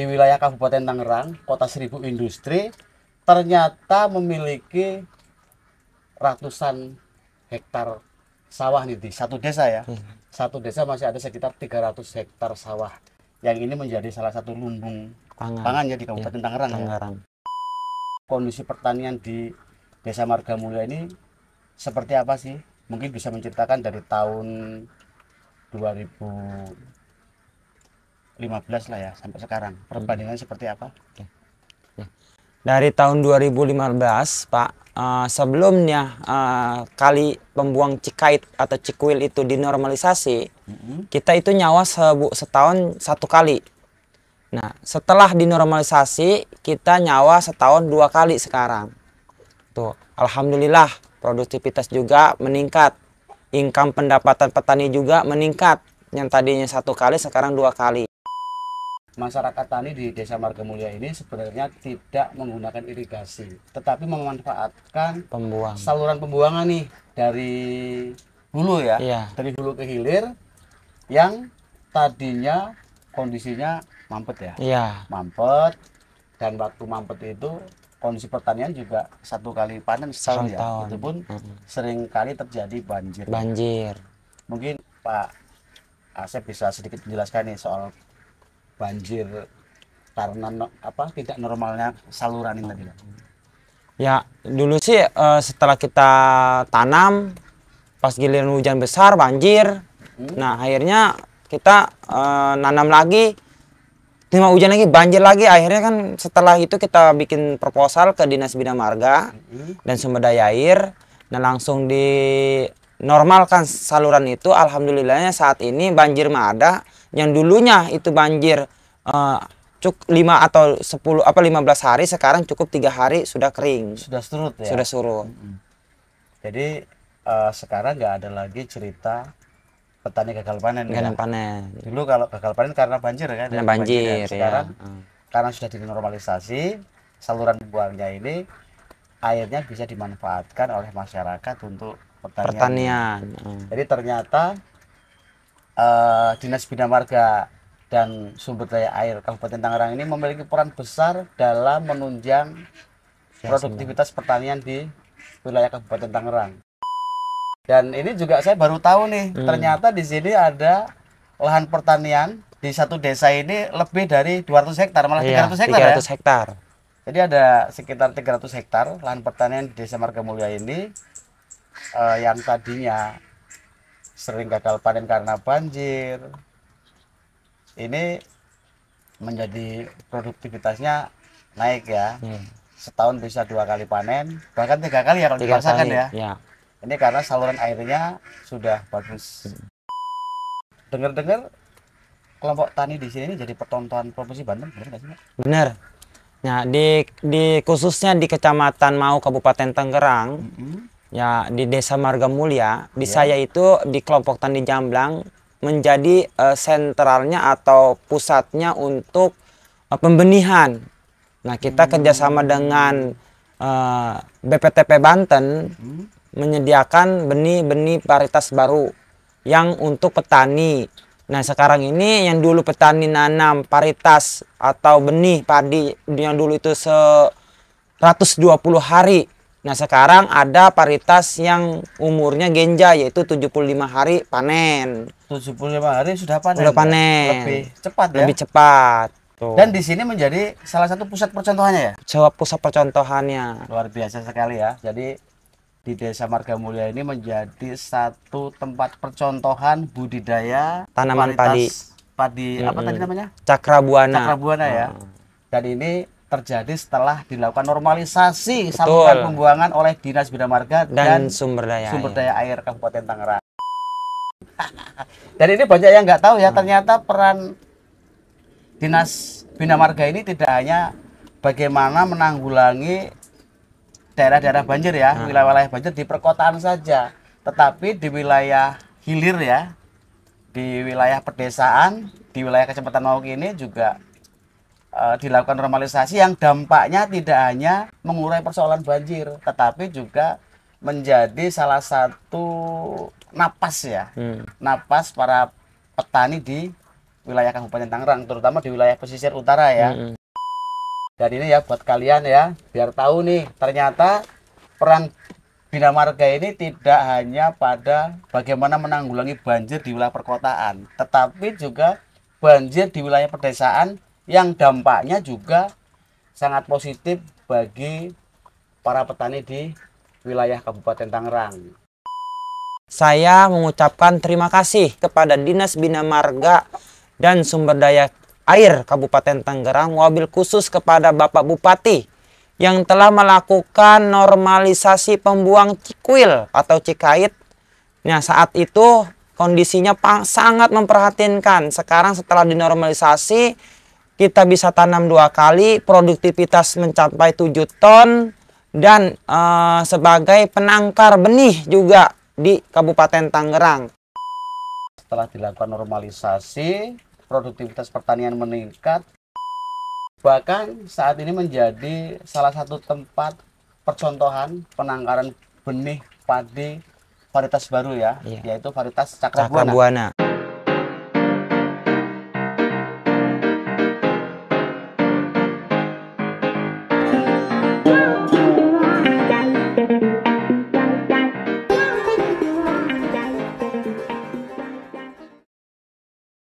di wilayah Kabupaten Tangerang, Kota Seribu Industri, ternyata memiliki ratusan hektar sawah nih di satu desa ya. Satu desa masih ada sekitar 300 hektar sawah. Yang ini menjadi salah satu lumbung pangan ya di Kabupaten Tangerang. Ya. Kondisi pertanian di Desa Margamulya ini seperti apa sih? Mungkin bisa menceritakan dari tahun 2015 lah ya sampai sekarang. Perbandingan seperti apa? Dari tahun 2015, Pak, sebelumnya kali pembuang Cikait atau Cikuil itu dinormalisasi, kita itu nyawa setahun 1 kali. Nah, setelah dinormalisasi, kita nyawa setahun 2 kali sekarang. Tuh, alhamdulillah produktivitas juga meningkat. Income pendapatan petani juga meningkat. Yang tadinya 1 kali sekarang 2 kali. Masyarakat tani di Desa Margamulya ini sebenarnya tidak menggunakan irigasi, tetapi memanfaatkan saluran pembuangan nih dari hulu ya, dari hulu ke hilir yang tadinya kondisinya mampet ya, mampet, dan waktu mampet itu kondisi pertanian juga 1 kali panen setahun ya, itu pun sering kali terjadi banjir. Mungkin Pak Asep bisa sedikit menjelaskan nih soal banjir karena tidak normalnya saluran ini tadi. Ya, dulu sih setelah kita tanam, pas giliran hujan besar banjir. Nah, akhirnya kita nanam lagi, terima hujan lagi, banjir lagi. Akhirnya kan setelah itu kita bikin proposal ke Dinas Bina Marga dan Sumber Daya Air, dan langsung dinormalkan saluran itu. Alhamdulillahnya saat ini banjir mah ada. Yang dulunya itu banjir 5 atau 15 hari, sekarang cukup 3 hari sudah kering. Sudah surut ya? Sudah surut. Jadi sekarang nggak ada lagi cerita petani gagal panen. Gagal panen. Dulu kalau gagal panen karena banjir kan? Karena banjir. Sekarang karena sudah dinormalisasi, saluran pembuangnya ini airnya bisa dimanfaatkan oleh masyarakat untuk pertanian. Jadi ternyata Dinas Bina Marga dan Sumber Daya Air Kabupaten Tangerang ini memiliki peran besar dalam menunjang produktivitas pertanian di wilayah Kabupaten Tangerang. Dan ini juga saya baru tahu nih, ternyata di sini ada lahan pertanian di satu desa ini lebih dari 200 hektar, malah 300 hektar 300 hektar. Jadi ada sekitar 300 hektar lahan pertanian di Desa Margamulya ini yang tadinya sering gagal panen karena banjir, ini menjadi produktivitasnya naik ya. Setahun bisa 2 kali panen, bahkan 3 kali ya kalau dipaksakan ya. Ini karena saluran airnya sudah bagus. Dengar-dengar kelompok tani di sini jadi pertontonan Provinsi Banten, benar nggak sih, Pak? Benar. Nah, di khususnya di Kecamatan Mau Kabupaten Tangerang, ya di Desa Margamulya, di saya itu di kelompok tani Jamblang menjadi sentralnya atau pusatnya untuk pembenihan. Nah, kita kerjasama dengan BPTP Banten menyediakan benih-benih varietas baru yang untuk petani. Nah, sekarang ini yang dulu petani nanam varietas atau benih padi yang dulu itu 120 hari. Nah, sekarang ada varietas yang umurnya genja, yaitu 75 hari panen. 75 hari sudah panen. Sudah panen. Lebih cepat ya? Lebih cepat. Tuh. Dan di sini menjadi salah satu pusat percontohannya ya? Pusat percontohannya. Luar biasa sekali ya. Jadi di Desa Margamulya ini menjadi satu tempat percontohan budidaya tanaman padi. Apa tadi namanya? Cakrabuana. Cakrabuana ya. Dan ini terjadi setelah dilakukan normalisasi saluran pembuangan oleh Dinas Bina Marga dan Sumber Daya Air Kabupaten Tangerang. Dan ini banyak yang nggak tahu ya, ternyata peran Dinas Bina Marga ini tidak hanya bagaimana menanggulangi daerah-daerah banjir ya, wilayah-wilayah banjir di perkotaan saja, tetapi di wilayah hilir ya, di wilayah pedesaan, di wilayah Kecamatan Mau ini juga dilakukan normalisasi yang dampaknya tidak hanya mengurai persoalan banjir, tetapi juga menjadi salah satu napas ya, napas para petani di wilayah Kabupaten Tangerang, terutama di wilayah pesisir utara ya. Dan ini ya buat kalian ya, biar tahu nih, ternyata peran Bina Marga ini tidak hanya pada bagaimana menanggulangi banjir di wilayah perkotaan, tetapi juga banjir di wilayah pedesaan yang dampaknya juga sangat positif bagi para petani di wilayah Kabupaten Tangerang. Saya mengucapkan terima kasih kepada Dinas Bina Marga dan Sumber Daya Air Kabupaten Tangerang, wabil khusus kepada Bapak Bupati yang telah melakukan normalisasi pembuang Cikuil atau Cikait. Nah, saat itu kondisinya sangat memprihatinkan. Sekarang setelah dinormalisasi, kita bisa tanam 2 kali, produktivitas mencapai 7 ton, dan sebagai penangkar benih juga di Kabupaten Tangerang. Setelah dilakukan normalisasi, produktivitas pertanian meningkat. Bahkan saat ini menjadi salah satu tempat percontohan penangkaran benih padi varietas baru ya, yaitu varietas Cakrabuana.